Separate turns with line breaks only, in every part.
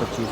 25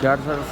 66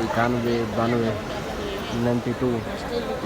91, 92, 92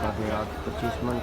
8:25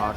8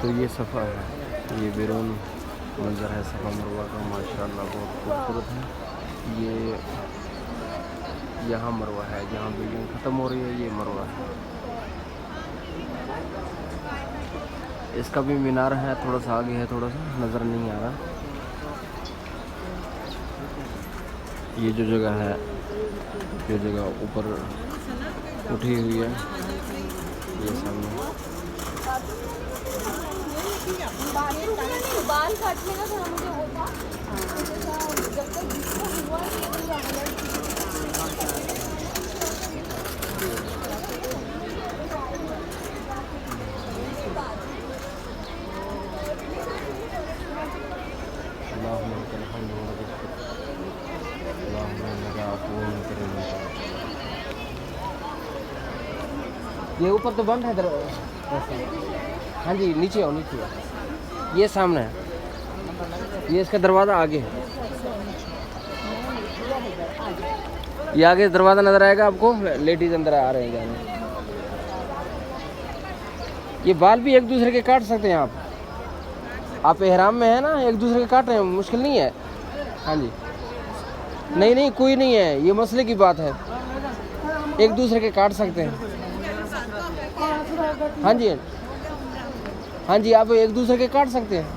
تو یہ صفا ہے، یہ بیرون منظر ہے صفا مروہ کا، ماشاءاللہ بہت خوبصورت ہے۔ یہ یہاں مروہ ہے، جہاں بلڈنگ ختم ہو رہی ہے یہ مروہ ہے۔ اس کا بھی مینار ہے، تھوڑا سا آگے ہے، تھوڑا سا نظر نہیں آ رہا۔ یہ جو جگہ ہے، یہ جگہ اوپر اٹھی ہوئی ہے، یہ سامنے
بال کاٹنے کا تھوڑا مجھے وہ تھا، جب تک جس کو ہوا
یہ اوپر تو بند ہے ہاں جی، نیچے آؤ، نیچے آؤ، یہ سامنے ہے، یہ اس کا دروازہ آگے ہے، یہ آگے دروازہ نظر آئے گا آپ کو، لیڈیز اندر آ رہے ہیں جانے۔ یہ بال بھی ایک دوسرے کے کاٹ سکتے ہیں آپ احرام میں ہیں نا، ایک دوسرے کے کاٹ رہے ہیں، مشکل نہیں ہے۔ ہاں جی، نہیں کوئی نہیں ہے، یہ مسئلے کی بات ہے، ایک دوسرے کے کاٹ سکتے ہیں۔ ہاں جی آپ ایک دوسرے کے کاٹ سکتے ہیں۔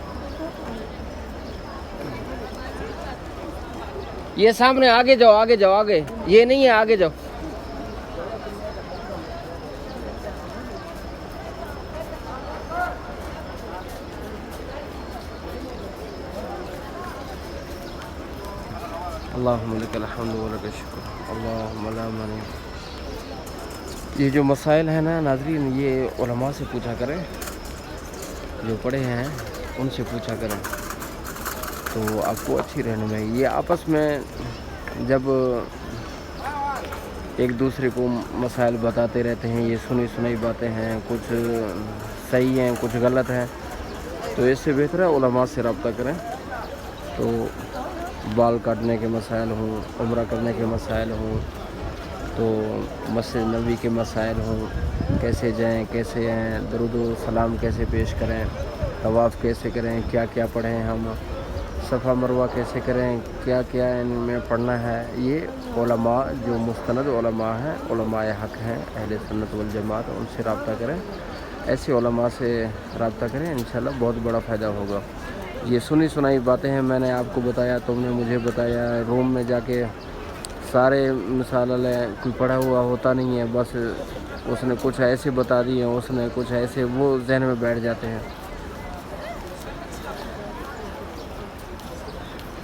یہ سامنے آگے جاؤ، آگے جاؤ، آگے، یہ نہیں ہے، آگے جاؤ۔ اللہم لک الحمد ولک الشکر، اللہم لا مانع۔ یہ جو مسائل ہیں نا ناظرین، یہ علماء سے پوچھا کریں، جو پڑھے ہیں ان سے پوچھا کریں تو آپ کو اچھی رہنمائی۔ یہ آپس میں جب ایک دوسرے کو مسائل بتاتے رہتے ہیں، یہ سنی سنائی باتیں ہیں، کچھ صحیح ہیں کچھ غلط ہیں، تو اس سے بہتر ہے علماء سے رابطہ کریں۔ تو بال کاٹنے کے مسائل ہوں، عمرہ کرنے کے مسائل ہوں، تو مسجد نبوی کے مسائل ہوں، کیسے جائیں کیسے آئیں، درود و سلام کیسے پیش کریں، طواف کیسے کریں، کیا کیا پڑھیں ہم، صفا مروہ کیسے کریں، کیا کیا ان میں پڑھنا ہے، یہ علماء جو مستند علماء ہیں، علماء حق ہیں، اہل سنت والجماعت، ان سے رابطہ کریں، ایسے علماء سے رابطہ کریں، انشاءاللہ بہت بڑا فائدہ ہوگا۔ یہ سنی سنائی باتیں ہیں، میں نے آپ کو بتایا، تم نے مجھے بتایا، روم میں جا کے سارے مثال لیں، کوئی پڑھا ہوا ہوتا نہیں ہے، بس اس نے کچھ ایسے بتا دیے، اس نے کچھ ایسے، وہ ذہن میں بیٹھ جاتے ہیں۔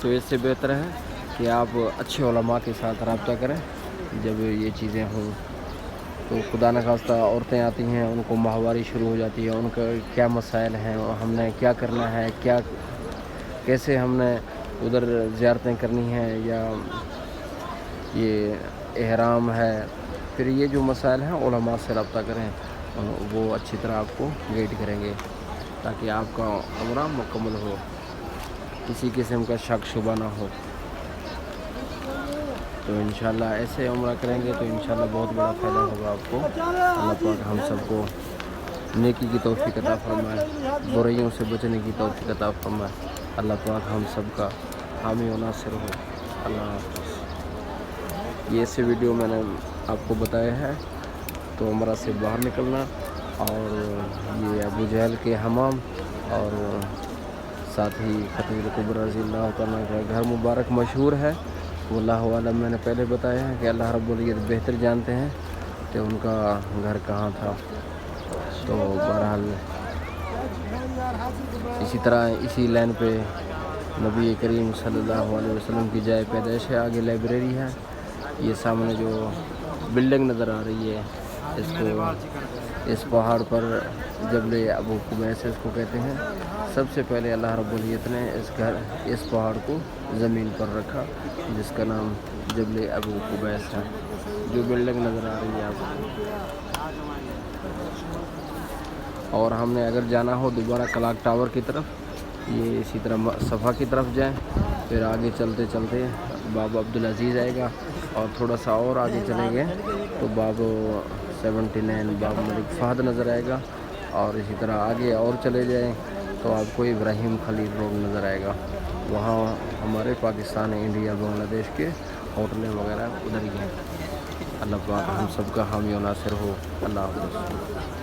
تو اس سے بہتر ہے کہ آپ اچھے علماء کے ساتھ رابطہ کریں جب یہ چیزیں ہوں۔ تو خدا نخواستہ عورتیں آتی ہیں، ان کو ماہواری شروع ہو جاتی ہے، ان کا کیا مسائل ہیں، ہم نے کیا کرنا ہے، کیسے ہم نے ادھر زیارتیں کرنی ہیں، یا یہ احرام ہے، پھر یہ جو مسائل ہیں علماء سے رابطہ کریں، وہ اچھی طرح آپ کو گائیڈ کریں گے تاکہ آپ کا عمرہ مکمل ہو، کسی قسم کا شک شبہ نہ ہو۔ تو انشاءاللہ ایسے عمرہ کریں گے تو انشاءاللہ بہت بڑا فائدہ ہوگا آپ کو۔ اللہ پاک ہم سب کو نیکی کی توفیق عطا فرمائے، برائیوں سے بچنے کی توفیق عطا فرمائے۔ اللہ پاک ہم سب کا حامی و ناصر ہو۔ اللہ حافظ۔ یہ ایسے ویڈیو میں نے آپ کو بتایا ہے تو عمرہ سے باہر نکلنا، اور یہ ابو جہل کے حمام، اور ساتھ ہی خطیب کبریٰ رضی اللہ تعالیٰ کا گھر مبارک مشہور ہے، واللہ عالم، میں نے پہلے بتایا ہے کہ اللہ رب العزت بہتر جانتے ہیں کہ ان کا گھر کہاں تھا۔ تو بہرحال اسی طرح اسی لائن پہ نبی کریم صلی اللہ علیہ وسلم کی جائے پیدائش ہے، آگے لائبریری ہے، یہ سامنے جو بلڈنگ نظر آ رہی ہے، اس پہاڑ پر جبل ابو قبیس اس کو کہتے ہیں۔ سب سے پہلے اللہ رب العزت نے اس پہاڑ کو زمین پر رکھا، جس کا نام جبل ابو قبیس ہے، جو بلڈنگ نظر آ رہی ہے آپ کو۔ اور ہم نے اگر جانا ہو دوبارہ کلاک ٹاور کی طرف، یہ اسی طرح صفا کی طرف جائیں، پھر آگے چلتے چلتے باب عبدالعزیز آئے گا، اور تھوڑا سا اور آگے چلیں گے تو باب 79 باب ملک فہد نظر آئے گا، اور اسی طرح آگے اور چلے جائیں تو آپ کو ابراہیم خلیل روڈ نظر آئے گا، وہاں ہمارے پاکستان، انڈیا، بنگلہ دیش کے ہوٹلیں وغیرہ ادھر ہی ہیں۔ اللہ پاک ہم سب کا حامی و ناصر ہو۔ اللہ حافظ۔